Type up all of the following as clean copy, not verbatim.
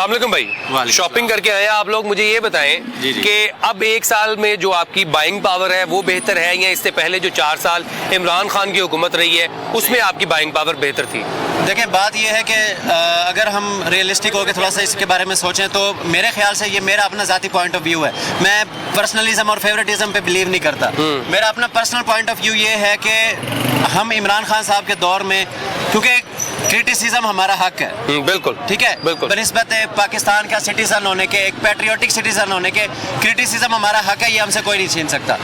السلام علیکم بھائی، شاپنگ کر کے آئے ہیں آپ لوگ، مجھے یہ بتائیں کہ اب ایک سال میں جو آپ کی بائنگ پاور ہے وہ بہتر ہے یا اس سے پہلے جو 4 سال عمران خان کی حکومت رہی ہے اس میں آپ کی بائنگ پاور بہتر تھی؟ دیکھیں بات یہ ہے کہ اگر ہم ریئلسٹک ہو کے تھوڑا سا اس کے بارے میں سوچیں تو میرے خیال سے یہ میرا اپنا ذاتی پوائنٹ آف ویو ہے. میں پرسنلزم اور فیوریٹزم پہ بلیو نہیں کرتا. میرا اپنا پرسنل پوائنٹ آف ویو یہ ہے کہ ہم عمران خان صاحب کے دور میں، کیونکہ کرٹیسزم ہمارا حق ہے، بالکل ٹھیک ہے، بنسبت پاکستان کا سٹیزن ہونے کے، ایک پیٹریوٹک سٹیزن ہونے کے، کرٹیسزم ہمارا حق ہے، یہ ہم سے کوئی نہیں چھین سکتا.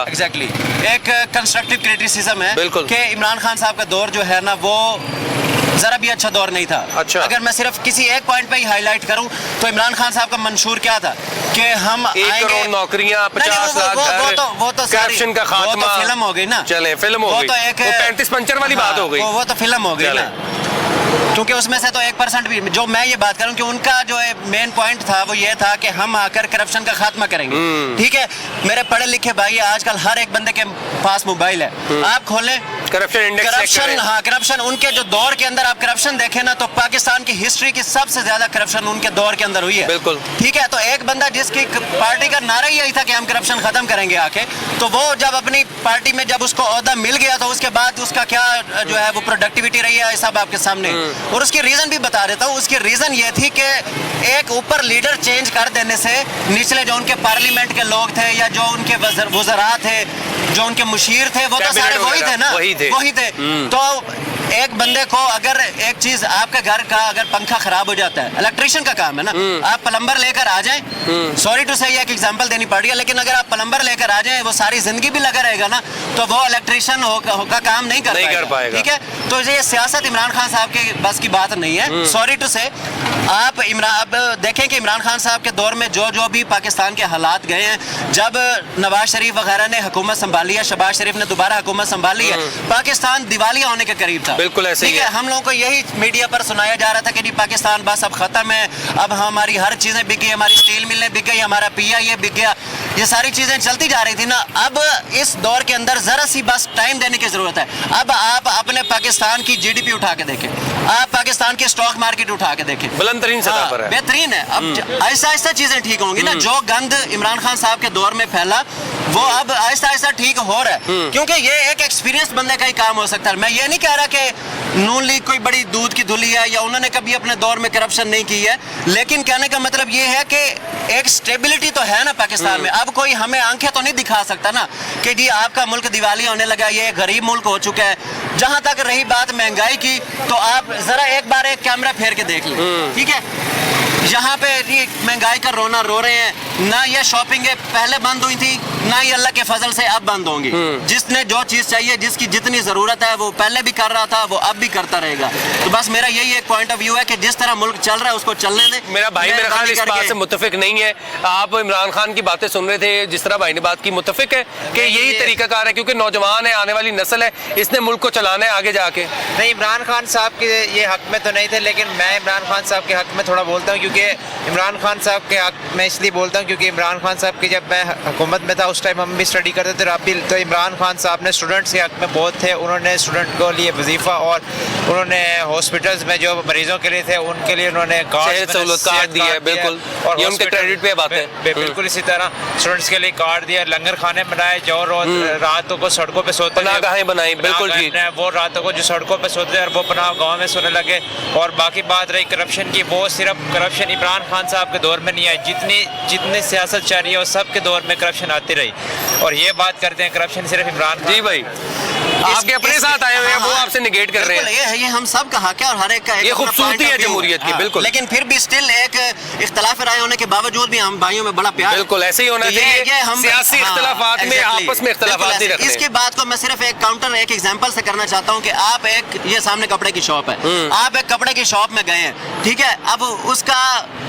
ایگزیکٹلی ایک کنسٹرکٹیو کرٹیسزم ہے کہ عمران خان صاحب کا دور جو ہے نا وہ ذرا بھی اچھا دور نہیں تھا. اگر میں صرف کسی ایک پوائنٹ پہ ہی ہائی لائٹ کروں تو عمران خان صاحب کا منشور کیا تھا کہ ہم 1 کروڑ نوکریاں، 50 لاکھ گھر، وہ تو کرپشن کا خاتمہ. وہ تو فلم ہو گئی نا، چلے فلم ہو گئی، وہ 35 پنچر والی بات ہو گئی، وہ تو فلم ہو گئی نا. کیونکہ اس میں سے تو 1% بھی، جو میں یہ بات کروں کہ ان کا جو مین پوائنٹ تھا وہ یہ تھا کہ ہم آ کر کرپشن کا خاتمہ کریں گے. ٹھیک ہے میرے پڑھے لکھے بھائی، آج کل ہر ایک بندے کے پاس موبائل ہے، آپ کھولیں کرپشن ان کے جو دور کے اندر آپ کرپشن دیکھیں نا تو پاکستان کی ہسٹری کی سب سے زیادہ کرپشن ان کے دور کے اندر ہوئی ہے. بالکل ٹھیک ہے. تو ایک بندہ جس کی پارٹی کا نعرہ یہی تھا کہ ہم کرپشن ختم کریں گے آ کے، تو وہ جب اپنی پارٹی میں جب اس کو عہدہ مل گیا تو اس کے بعد اس کا کیا جو ہے وہ پروڈکٹیوٹی رہی ہے سب آپ کے سامنے. اور اس کی ریزن بھی بتا دیتا ہوں. اس کی ریزن یہ تھی کہ ایک اوپر لیڈر چینج کر دینے سے نچلے جو ان کے پارلیمنٹ کے لوگ تھے یا جو ان کے وزراء تھے، جو ان کے مشیر تھے، وہ تو سارے وہی تھے نا، وہی تھے. تو ایک بندے کو اگر ایک چیز، آپ کے گھر کا اگر پنکھا خراب ہو جاتا ہے، الیکٹریشین کا کام ہے نا، آپ پلمبر لے کر آ جائیں، سوری ٹو سے یہ ایک ایگزامپل دینی پڑ رہی ہے، لیکن اگر آپ پلمبر لے کر آ جائیں وہ ساری زندگی بھی لگا رہے گا نا تو وہ الیکٹریشین کا کام نہیں کر پائے گا. ٹھیک ہے. تو یہ سیاست عمران خان صاحب کی بس کی بات نہیں ہے. سوری ٹو سے آپ اب دیکھیں کہ عمران خان صاحب کے دور میں جو بھی پاکستان کے حالات گئے ہیں، جب نواز شریف وغیرہ نے حکومت سنبھالی ہے، شہباز شریف نے دوبارہ حکومت سنبھالی ہے، پاکستان دیوالیہ ہونے کے قریب تھا. بالکل ایسے ہی ہے. ہم لوگوں کو یہی میڈیا پر سنایا جا رہا تھا کہ جی پاکستان بس اب ختم ہے، اب ہماری ہر چیزیں بک گئی، ہماری اسٹیل ملیں بک گئی، ہمارا PIA بک گیا، یہ ساری چیزیں چلتی جا رہی تھی نا. اب اس دور کے اندر ذرا سی بس ٹائم دینے کی ضرورت ہے. اب آپ اپنے پاکستان کی GDP اٹھا کے دیکھیں، آپ پاکستان کی اسٹاک مارکیٹ اٹھا کے دیکھیں، بلند ترین سطح پر ہے، بہترین ہے. اب آہستہ آہستہ چیزیں ٹھیک ہوں گی نا. جو گند عمران خان صاحب کے دور میں پھیلا وہ اب آہستہ آہستہ ٹھیک ہو رہا ہے، کیونکہ یہ ایک ایکسپیرینس بندے کا ہی کام ہو سکتا ہے. میں یہ نہیں کہہ رہا کہ نون لیگ کوئی بڑی دودھ کی دھلی ہے یا انہوں نے کبھی اپنے دور میں کرپشن نہیں کی ہے، لیکن کہنے کا مطلب یہ ہے کہ ایک سٹیبلٹی تو ہے نا پاکستان میں. اب کوئی ہمیں آنکھیں تو نہیں دکھا سکتا نا کہ جی آپ کا ملک دیوالیہ ہونے لگا، یہ غریب ملک ہو چکا ہے. جہاں تک رہی بات مہنگائی کی تو آپ ذرا ایک بار ایک کیمرہ پھیر کے دیکھ لیں. ٹھیک ہے. یہاں پہ مہنگائی کا رونا رو رہے ہیں، نہ یہ شاپنگیں پہلے بند ہوئی تھی، نہ یہ اللہ کے فضل سے اب بند ہوں گی. جس نے جو چیز چاہیے، جس کی جتنی ضرورت ہے وہ پہلے بھی کر رہا تھا، وہ اب بھی کرتا رہے گا. تو بس میرا یہی ایک پوائنٹ آف ویو ہے کہ جس طرح ملک چل رہا ہے اس کو چلنے دیں. میرا بھائی میرا خیال اس بات سے متفق نہیں ہے. آپ عمران خان کی باتیں سن رہے تھے، جس طرح بھائی نے بات کی، متفق ہے کہ یہی طریقہ کار ہے کیونکہ نوجوان ہے، آنے والی نسل ہے، اس نے ملک کو چلانا ہے آگے جا کے. نہیں، عمران خان صاحب کے یہ حق میں تو نہیں تھے، لیکن میں عمران خان صاحب کے حق میں تھوڑا بولتا ہوں، کیونکہ عمران خان صاحب کے حق میں اس لیے بولتا ہوں کیونکہ عمران خان صاحب کی جب میں حکومت میں تھا اس ٹائم ہم بھی اسٹڈی کرتے تھے اب بھی، تو عمران خان صاحب نے اسٹوڈنٹس کے حق میں بہت تھے. انہوں نے اسٹوڈنٹ کو لیے وظیفہ اور انہوں نے ہاسپٹلس میں جو مریضوں کے لیے تھے ان کے لیے انہوں نے کارڈ دیے. بالکل، یہ ان کے کریڈٹ پہ بات ہے. بالکل اسی طرح اسٹوڈنٹس کے لیے کارڈ دیا، لنگر کھانے بنائے، جو راتوں کو سڑکوں پہ سوتے پناہ بنائی. بالکل ٹھیک. وہ راتوں کو جو سڑکوں پہ سوتے اور وہ پناہ گاؤں میں سونے لگے. اور باقی بات رہی کرپشن کی، وہ صرف کرپشن عمران خان صاحب کے دور میں نہیں آئی، جتنی سیاست چل رہی ہے وہ سب کے دور میں کرپشن آتی رہی. اور یہ بات کرتے ہیں کرپشن صرف عمران خان. جی بھائی، آپ کے اپنے ساتھ آئے ہوئے ہیں، وہ آپ سے نگیٹ کر رہے ہیں. یہ ہم سب کا حق ہے اور ہر ایک کا یہ خوبصورتی ہے جمہوریت کی. بالکل. لیکن پھر بھی اسٹل ایک اختلاف رائے ہونے کے باوجود بھی ہم بھائیوں میں بڑا پیار. بالکل ایسے ہی ہونا چاہیے. سیاسی اختلافات میں آپس میں اختلافات نہیں رکھنے. اس کی بات کو میں صرف ایک کاؤنٹر ایک ایگزامپل سے کرنا چاہتا ہوں کہ آپ ایک، یہ سامنے کپڑے کی شاپ ہے، آپ ایک کپڑے کی شاپ میں گئے ہیں. ٹھیک ہے. اب اس کا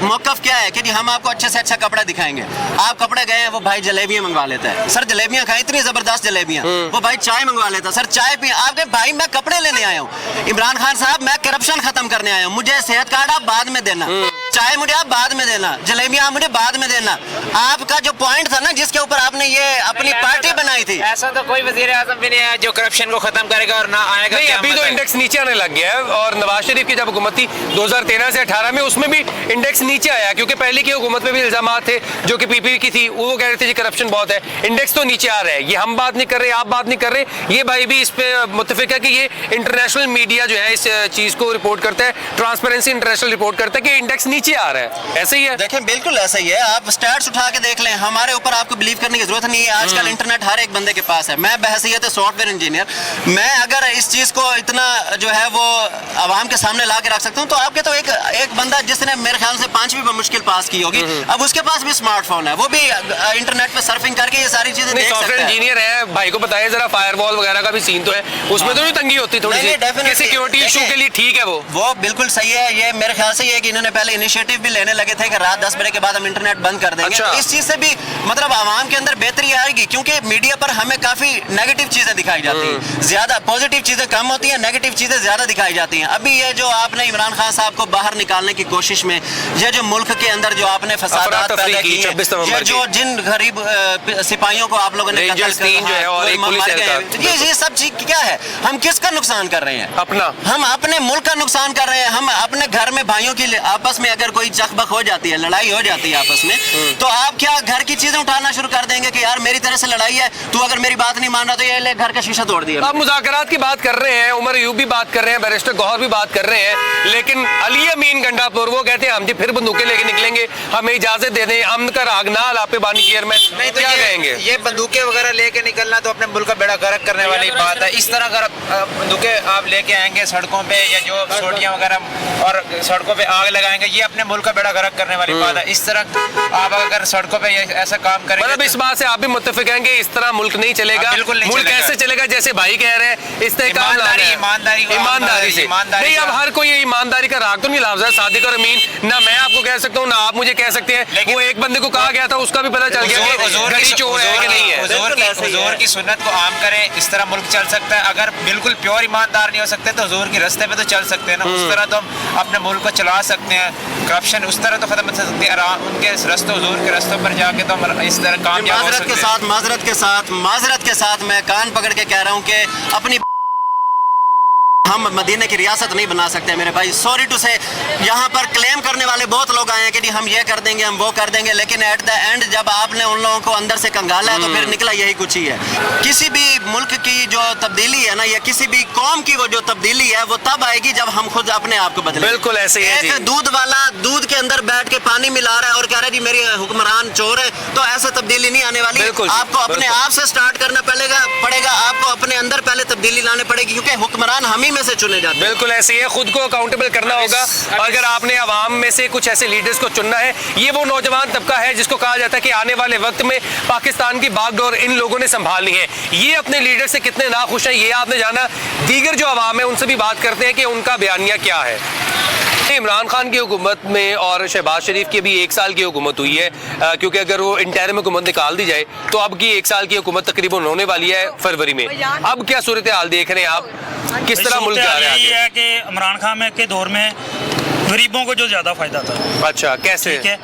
موقف کیا ہے کہ جی ہم آپ کو اچھے سے اچھا کپڑا دکھائیں گے. آپ کپڑے گئے ہیں، وہ بھائی جلیبیاں منگوا لیتا ہے. سر جلیبیاں کھائیں، اتنی زبردست جلیبیاں. وہ بھائی چائے منگوا لیتا ہے. سر چائے پی. آپ کے بھائی میں کپڑے لینے آیا ہوں. عمران خان صاحب میں کرپشن ختم کرنے آیا ہوں، مجھے صحت کارڈ آپ بعد میں دینا. चाय मुझे आप बाद में देना, जलेबियां आप मुझे बाद में देना। आपका जो पॉइंट था ना जिसके ऊपर आपने ये अपनी पार्टी बनाई थी, ऐसा तो कोई वजीर आजम भी नहीं है जो करप्शन को खत्म करेगा और ना आएगा। नहीं, अभी तो इंडेक्स नीचे आने लग गया है, और नवाज शरीफ की जब हुकूमत थी 2013 से 18 में, उसमें भी इंडेक्स नीचे आया, क्योंकि पहले की हुकूमत में भी इल्जामात थे जो कि पीपीपी की थी, वो कह रहे थे जी करप्शन बहुत है, इंडेक्स तो नीचे आ रहा है। ये हम बात नहीं कर रहे, आप बात नहीं कर रहे, ये भाई भी इस पे मुत्तफिक है कि ये इंटरनेशनल मीडिया जो है इस चीज को रिपोर्ट करता है, ट्रांसपेरेंसी इंटरनेशनल रिपोर्ट करता है कि इंडेक्स नीचे आ रहा है। ऐसे ही है? देखें बिल्कुल ऐसा ही है, आप स्टैट्स उठा के देख लें, हमारे ऊपर आपको बिलीव करने की जरूरत नहीं है। आजकल इंटरनेट हर एक बंदे के पास है। मैं बहसियत सॉफ्टवेयर इंजीनियर, मैं अगर इस चीज को इतना जो है वो आवाम के सामने ला के रख सकता हूँ, तो आपके तो एक बंदा जिसने मेरे ख्याल से 5वीं में मुश्किल पास की होगी, अब उसके पास भी स्मार्टफोन है, वो भी इंटरनेट पे सर्फिंग करके ये सारी चीजें देख सकता है। सॉफ्टवेयर इंजीनियर है, भाई को बताइए जरा, फायरवॉल वगैरह का भी सीन तो है, उसमें तो नहीं तंगी होती थोड़ी सी, सिक्योरिटी इशू के लिए ठीक है वो बिल्कुल सही है। ये मेरे ख्याल से ये कि इन्होंने पहले इनिशिएटिव भी लेने लगे थे कि रात 10 बजे के बाद हम इंटरनेट बंद कर देंगे। अच्छा। तो इस चीज से भी मतलब आवाम के अंदर बेहतरी आएगी, क्योंकि मीडिया पर हमें काफी नेगेटिव चीजें दिखाई जाती हैं, ज्यादा पॉजिटिव चीजें कम होती हैं, नेगेटिव चीजें ज्यादा दिखाई जाती हैं। अभी ये जो आपने इमरान खान साहब को बाहर निकालने की कोशिश में, ये जो मुल्क के अंदर जो आपने फसादात पैदा किए हैं, ये जो जिन गरीब सिपाहियों को आप लोगों ने ये सब चीज क्या है, हम किसका नुकसान कर रहे हैं? अपना। हम अपने मुल्क का नुकसान कर रहे हैं। हम अपने घर में भाइयों की आपस में अगर कोई चकबक हो जाती है, लड़ाई हो जाती है आपस में, तो आप क्या घर की चीजें उठाना शुरू कर देंगे कि यार मेरी तरह से लड़ाई है, तू अगर मेरी बात नहीं मान रहा तो ये ले घर का शीशा तोड़ दिया। आप मुज़ाकरात की बात कर रहे हैं, उमर अयूब भी बात कर रहे हैं, बैरिस्टर गौहर भी बात कर रहे हैं, लेकिन अली अमीन गंडापुर वो कहते हैं हम जी फिर बंदूकें लेके निकलेंगे, हमें इजाजत दे दें, अमन का राग ना लापे बानी चेयरमैन, नहीं तो क्या कहेंगे? ये बंदूकें वगैरह लेके निकलना तो अपने मुल्क का बेड़ा गर्क करने वाली बात है। इस तरह अगर बंदूकें आप लेके आएंगे सड़कों पे, या जो सोटियां वगैरह और सड़कों पे आग लगाएंगे, ये अपने मुल्क का बेड़ा गर्क करने वाली बात है। इस तरह आप अगर सड़कों पे ऐसा काम करेंगे, मतलब इस बात से आप भी मुत्तफिक हैं कि इस तरह मुल्क नहीं चलेगा? बिल्कुल नहीं मुल्क चलेगा। कैसे चलेगा? जैसे भाई कह रहे हैं इस तरह काम लाना है। ईमानदारी से नहीं, अब हर कोई ईमानदारी का राग तो नहीं लाफजा सादिक और अमीन, ना मैं आपको कह सकता हूँ ना आप मुझे कह सकते हैं। वो एक बंदे को कहा गया था, उसका भी पता चल गया कि गली चोर है कि नहीं है। हुजूर की सुन्नत को आम करें, इस तरह मुल्क चल सकता है। अगर बिल्कुल प्योर ईमानदार नहीं हो सकते तो हुजूर के रास्ते पे तो चल सकते हैं ना, उस तरह तो हम अपने मुल्क को चला सकते हैं। करप्शन उस तरह तो खत्म कर सकते हैं, उनके रस्तों हुजूर के रस्तों पर जाके तो हम इस तरह कामयाब हो सकते हैं। माजरत के साथ मैं कान पकड़ के कह रहा हूँ कि अपनी हम मदीने की रियासत नहीं बना सकते मेरे भाई। सॉरी टू से, यहाँ पर क्लेम करने वाले बहुत लोग आए हैं कि नहीं हम ये कर देंगे, हम वो कर देंगे, लेकिन एट द एंड जब आपने उन लोगों को अंदर से कंगाला है तो फिर निकला यही कुछ ही है। किसी भी मुल्क की जो तब्दीली है ना, या किसी भी कौम की वो जो तब्दीली है, वो तब आएगी जब हम खुद अपने आप को बदलें। बिल्कुल ऐसे ही है जी। एक दूध वाला दूध के अंदर बैठ के पानी मिला रहा है और कह रहा है जी मेरी हुक्मरान चोर है, तो ऐसे तब्दीली नहीं आने वाली। आपको अपने आप से स्टार्ट करना पड़ेगा, आपको अपने अंदर पहले तब्दीली लाने पड़ेगी, क्योंकि हुक्मरान हम ही में से चुने जाते हैं। बिल्कुल ऐसे ही है, खुद को अकाउंटेबल करना होगा। अगर आपने आवाम में से कुछ ऐसे लीडर्स को चुनना है, ये वो नौजवान तबका है जिसको कहा जाता है कि आने वाले वक्त में पाकिस्तान की बागडोर इन लोगों ने संभालनी है। ये अपने लीडर से कितने नाखुश हैं ये आपने जाना। दीगर जो आवाम है उनसे भी बात करते हैं कि उनका बयानिया क्या है। इमरान खान की हुकूमत में और शहबाज शरीफ की भी 1 साल की हुकूमत हुई है, क्योंकि अगर वो इंटरिम हुकूमत निकाल दी जाए तो अब की 1 साल की हुकूमत तकरीबन होने वाली है फरवरी में। अब क्या सूरत हाल देख रहे हैं आप, किस तरह मुल्क जा रहा है? यही है कि इमरान खान के दौर में गरीबों को जो ज्यादा फायदा था। अच्छा, कैसे? ठीक है,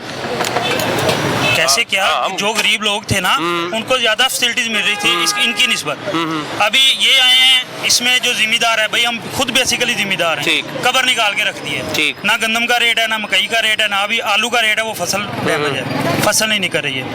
कैसे क्या, जो गरीब लोग थे ना उनको ज्यादा फैसिलिटीज मिल रही थी इनकी निस्बत। अभी ये आए हैं, इसमें जो जिम्मेदार है भाई, हम खुद बेसिकली जिम्मेदार हैं। कबर निकाल के रख दी है, ना गंदम का रेट है, ना मकई का रेट है, ना अभी आलू का रेट है। वो फसल डैमेज है, फसल नहीं निकल रही है।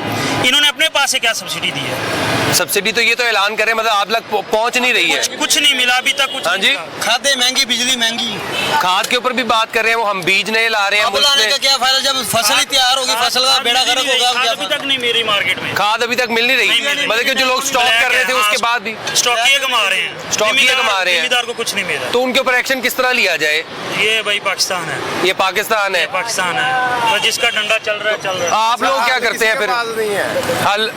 इन्होंने अपने पास से क्या सब्सिडी दी है? सब्सिडी तो ये तो ऐलान करें, मतलब आप लग पहुंच नहीं रही है। कुछ नहीं मिला अभी तक कुछ। हाँ जी, खादें महंगी, बिजली महंगी, खाद के ऊपर भी बात कर रहे हैं, वो हम बीज नहीं ला रहे हैं। का क्या फायदा जब फसल ही तैयार होगी, फसल का बेड़ा गर्क होगा। अभी तक नहीं मिल रही मार्केट में, खाद अभी तक मिल नहीं रही, मतलब कि जो लोग स्टॉक कर रहे थे उसके बाद भी स्टॉकिया कमा रहे हैं, स्टॉकिया कमा रहे हैं, जिम्मेदार को कुछ नहीं मिला। तो उनके ऊपर एक्शन किस तरह लिया जाए? ये भाई पाकिस्तान है, ये पाकिस्तान है, पाकिस्तान है, तो जिसका डंडा चल रहा है चल रहा है। आप लोग क्या करते हैं फिर?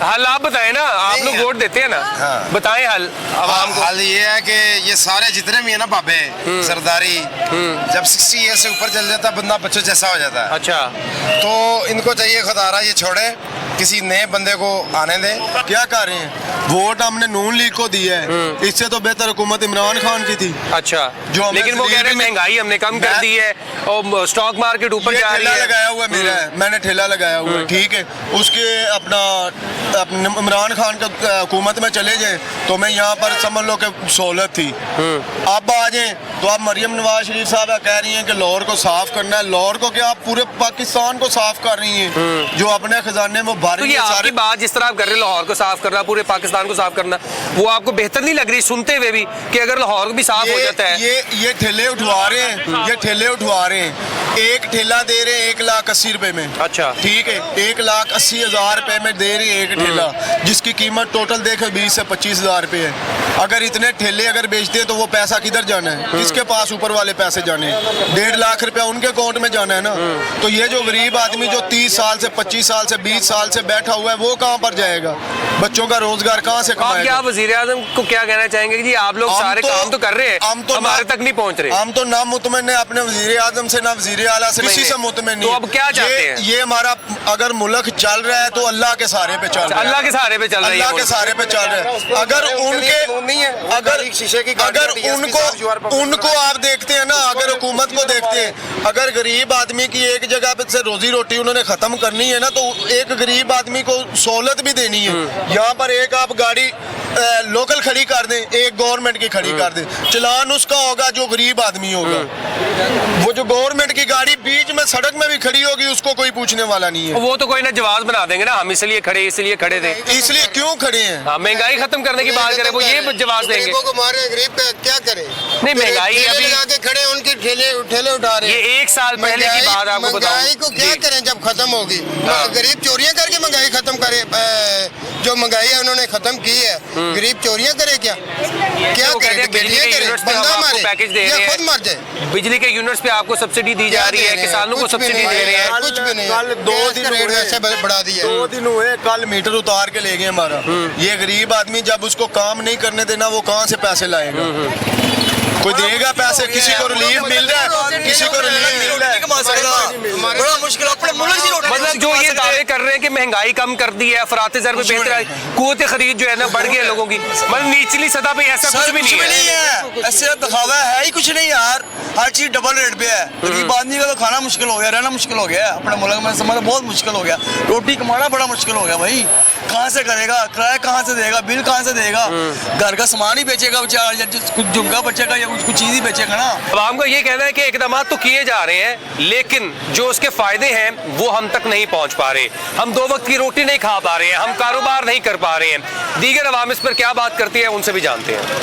हल आप बताएं ना, आप लोग वोट देते हैं ना, बताएं हल आवाम को। हाल ये है कि ये सारे जितने भी है ना बाबे सरदारी, जब 60 ईयर से ऊपर चल जाता बंदा बच्चों जैसा हो जाता है। अच्छा, तो इनको चाहिए खुदारा ये छोड़े किसी नए बंदे को आने दें। क्या कर रहे हैं, वोट हमने नून लीग को दी है, इससे तो बेहतर हुकूमत इमरान खान की थी। अच्छा, जो हमें लेकिन वो कह रहे हैं महंगाई हमने कम कर दी है और स्टॉक मार्केट ऊपर ये जा रही ठेला है। लगाया हुआ है मेरा है, मैंने ठेला लगाया हुआ है, ठीक है। उसके अपना इमरान खान का हुकूमत में चले जाए तो मैं यहाँ पर समझ लो कि सहूलत थी। अब आ जाए तो आप मरियम नवाज शरीफ साहब कह रही हैं कि लाहौर को साफ करना है। लाहौर को क्या, आप पूरे पाकिस्तान को साफ कर रही हैं, जो अपने खजाने में भर तो रही ये है आपकी सारे। बात जिस तरह आप कर रहे हैं लाहौर को साफ करना, पूरे पाकिस्तान को साफ करना, वो आपको बेहतर नहीं लग रही सुनते हुए भी कि अगर लाहौर भी साफ हो जाता है? ये ठेले उठवा रहे हैं, ये ठेले उठवा रहे हैं। एक ठेला दे रहे हैं 1,80,000 रुपए में। अच्छा, ठीक है, 1,80,000 रुपए में दे रही है एक ठेला, जिसकी कीमत टोटल देखो 20 से 25,000 रुपए है। अगर इतने ठेले अगर बेचते हैं तो वो पैसा किधर जाना है, किसके पास ऊपर वाले पैसे जाने हैं? 1.5 लाख रुपया उनके अकाउंट में जाना है ना। तो ये जो गरीब आदमी जो 30 साल से 25 साल से 20 साल से बैठा हुआ है, वो कहाँ पर जाएगा? बच्चों का रोजगार कहाँ से आप कमाएगा? क्या वजीर आजम को क्या कहना चाहेंगे कि जी आप लोग सारे काम तो कर रहे हैं, हमारे तक नहीं पहुंच रहे? हम तो ना मुतमइन है अपने वजीर आजम से, ना वजीर आला से, किसी से मुतमइन नहीं। तो अब क्या चाहते हैं? ये हमारा अगर मुल्क चल रहा है तो अल्लाह के सहारे पे चल रहा है। अल्लाह के सहारे पे चल रहा है, अल्लाह के सहारे पे चल रहा है। अगर उनको आप देखते हैं ना, अगर हुकूमत को देखते हैं, अगर गरीब आदमी की एक जगह पे से रोजी रोटी उन्होंने खत्म करनी है ना, तो एक गरीब आदमी को सहूलत भी देनी है। यहाँ पर एक आप गाड़ी लोकल खड़ी कर दें, एक गवर्नमेंट की खड़ी कर दें, चलान उसका होगा जो गरीब आदमी होगा। वो जो गवर्नमेंट की गाड़ी बीच में सड़क में भी खड़ी होगी, उसको कोई पूछने वाला नहीं है। वो तो कोई ना जवाब बना देंगे ना, हम इसलिए खड़े थे। इसलिए क्यों खड़े हैं? हाँ, महंगाई खत्म करने की बात करें, वो ये जवाब देंगे। गरीबों को मारे, गरीब का क्या करें? नहीं, महंगाई अभी आगे खड़े उनके ठेले उठा रहे हैं। ये 1 साल पहले की बात आपको बताऊं। महंगाई को क्या करें जब खत्म होगी? गरीब चोरियां करके महंगाई खत्म करे। जो महंगाई है उन्होंने खत्म की है, गरीब चोरियां करे क्या करे? बिजली के यूनिट्स पे हम आपको पैकेज दे रहे खुद मर जाए। हैं, बिजली के यूनिट्स पे आपको सब्सिडी दी जा रही है, किसानों को सब्सिडी दे रहे हैं। कुछ भी नहीं, कल 2 दिन रेट वैसे बढ़ा दिया। 2 दिन हुए, कल मीटर उतार के ले गए हमारा। ये गरीब आदमी जब उसको काम नहीं करने देना, वो कहाँ से पैसे लाएगा? कोई देगा पैसे? किसी को रिलीफ मिल रहा है, किसी को रिलीफ मिल रहा है। बड़ा मुश्किल अपने मुल्क की रोटी। मतलब जो ये दावे कर रहे हैं कि महंगाई कम कर दी है, अफरात ज़र में बेहतर है, कुव्वत खरीद जो है ना बढ़ गई है लोगों की, मतलब निचली सतह पे ऐसा कुछ भी नहीं है। ऐसे दिखावा है ही कुछ नहीं यार, हर चीज डबल रेट पे है। गरीब आदमी का तो खाना मुश्किल हो गया, रहना मुश्किल हो गया अपने मुल्क में, समझ बहुत मुश्किल हो गया। रोटी कमाना बड़ा मुश्किल हो गया भाई, कहाँ से करेगा? किराया कहाँ से देगा? बिल कहाँ से देगा? घर का सामान ही बेचेगा बेचारा, कुछ झुमका बचेगा या कुछ चीज ही बेचेगा ना। अब हमको ये कहना है कि इकदाम तो किए जा रहे हैं, लेकिन जो उसके फायदे हैं वो हम तक नहीं पहुंच पा रहे। हम 2 वक्त की रोटी नहीं खा पा रहे हैं, हम कारोबार नहीं कर पा रहे हैं। दीगर अवाम इस पर क्या बात करती है, उनसे भी जानते हैं।